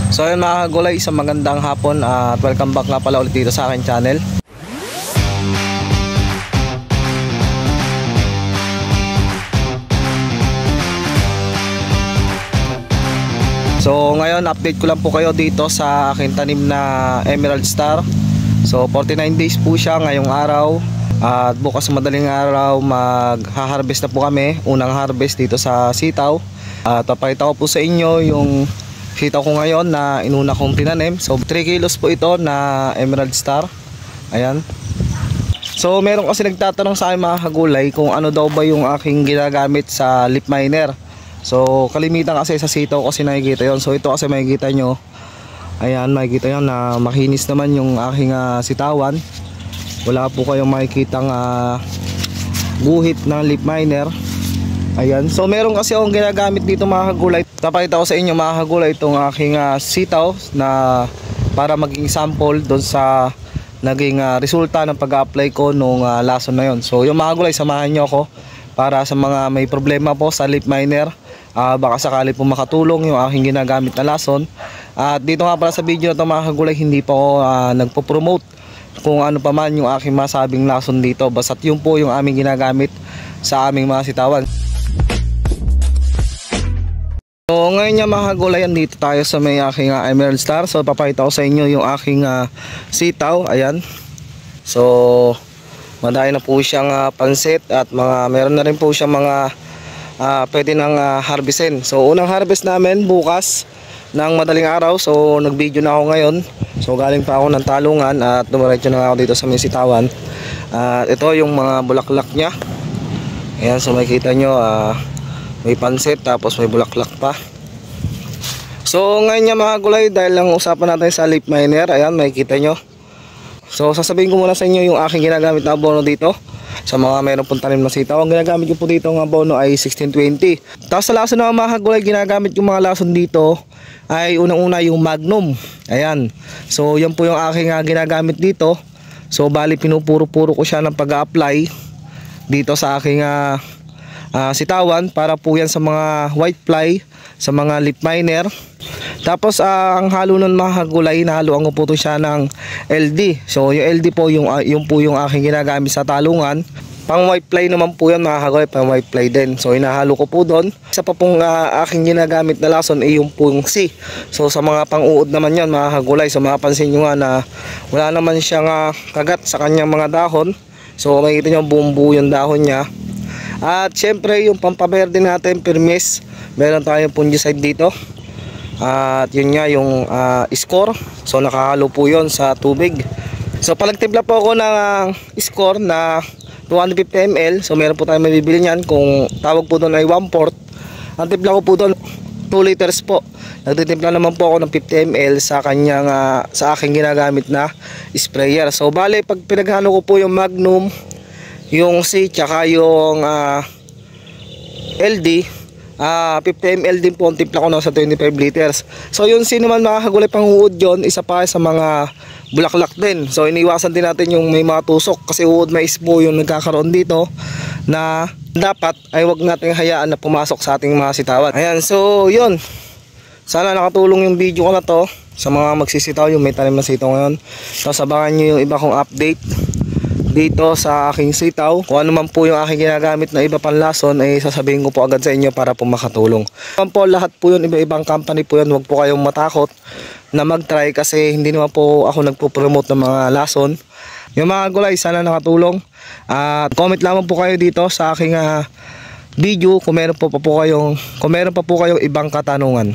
So ayun mga kagulay, isang magandang hapon at welcome back nga pala ulit dito sa aking channel. So ngayon update ko lang po kayo dito sa aking tanim na Emerald Star. So 49 days po siya ngayong araw. At bukas madaling araw magha-harvest na po kami. Unang harvest dito sa sitaw. At papakita ko po sa inyo yung sitaw ko ngayon na inuna kong tinanim. So 3 kilos po ito na Emerald Star. Ayan. So meron kasi nagtatanong sa akin mga kagulay kung ano daw ba yung aking ginagamit sa leaf miner. So kalimitan kasi sa sitaw kasi nakikita yon. So ito kasi makikita nyo, ayan, makikita nyo na makinis naman yung aking sitawan. Wala po kayong makikitang guhit ng leaf miner. Ayan, so meron kasi akong ginagamit dito mga kagulay. Papakita ko sa inyo mga kagulay itong aking sitaw na para maging sample doon sa naging resulta ng pag-apply ko nung lason na yon. So yung mga kagulay, samahan nyo ako para sa mga may problema po sa leaf miner. Baka sakali po makatulong yung aking ginagamit na lason. At dito nga pala sa video na ito mga kagulay, hindi pa ako nagpo-promote kung ano pa man yung aking masabing lason dito. Basta't yun po yung aming ginagamit sa aming mga sitawan. So ngayon nga mga kagulay, dito tayo sa may aking Emerald Star. So papakita ko sa inyo yung aking sitaw. Ayan. So madami na po siyang pansit at meron na rin po siyang mga pwede nang harvestin. So unang harvest namin bukas ng madaling araw. So nag-video na ako ngayon. So galing pa ako ng talungan at dumiretso na ako dito sa may sitawan. Ito yung mga bulaklak niya. Ayan, so makikita nyo may pansit tapos may bulaklak pa. So ngayon nga mga gulay, dahil lang usapan natin sa leaf miner, ayan makikita nyo. So sasabihin ko muna sa inyo yung aking ginagamit na abono dito sa mga meron pong tanim na sitaw. Ang ginagamit ko po dito ng abono ay 1620. Tapos sa lason na mga kagulay, ginagamit yung mga lason dito ay unang-una yung Magnum. Ayan. So yan po yung aking ginagamit dito. So bali pinupuro-puro ko siya ng pag-a-apply dito sa aking sitawan para po yan sa mga white fly, sa mga leaf miner. Tapos ang halo nun mga kagulay, nahaluan ko po ito siya ng LD. So yung LD po yung aking ginagamit sa talungan. Pang white fly naman po yan mga kagulay, pang white fly din. So inahalo ko po doon. Isa pa pong aking ginagamit na lason ay yung pong C. So sa mga pang-uod naman yan mga kagulay. So mapapansin nyo nga na wala naman siyang kagat sa kanyang mga dahon. So makikita nyo buong-buo yung dahon niya. At syempre yung pampaberde natin, permis, meron tayong fungicide dito. At yun nga yung score. So nakahalo po yun sa tubig. So palagtimpla po ako ng score na 250 ml. So meron po tayong mabibili niyan. Kung tawag po doon ay 1/4. Ang timpla ko po doon 2 liters po. Nagtitimpla naman po ako ng 50 ml sa kanyang sa aking ginagamit na sprayer. So bale pag pinaghalo ko po yung Magnum, yung C tsaka yung LD, 50 ml din po ang timpla ko sa 25 liters. So yun, sino man mga kagulay pang-uod yun, isa pa sa mga bulaklak din. So iniwasan din natin yung may mga tusok kasi uod mais po yung nagkakaroon dito na dapat ay wag nating hayaan na pumasok sa ating mga sitawan. Ayan, so yun, sana nakatulong yung video ko na to sa mga magsisitaw, yung may tanim na sitaw ngayon. Tapos abangan nyo yung iba kong update dito sa aking sitaw. Kung ano man po yung aking ginagamit na iba pang lason ay sasabihin ko po agad sa inyo para po makatulong. Po, lahat po yun, iba-ibang company po yun. Huwag po kayong matakot na mag-try kasi hindi naman po ako nagpo-promote ng mga lason. Yung mga gulay, sana nakatulong. Comment lamang po kayo dito sa aking video kung meron pa po kayong ibang katanungan.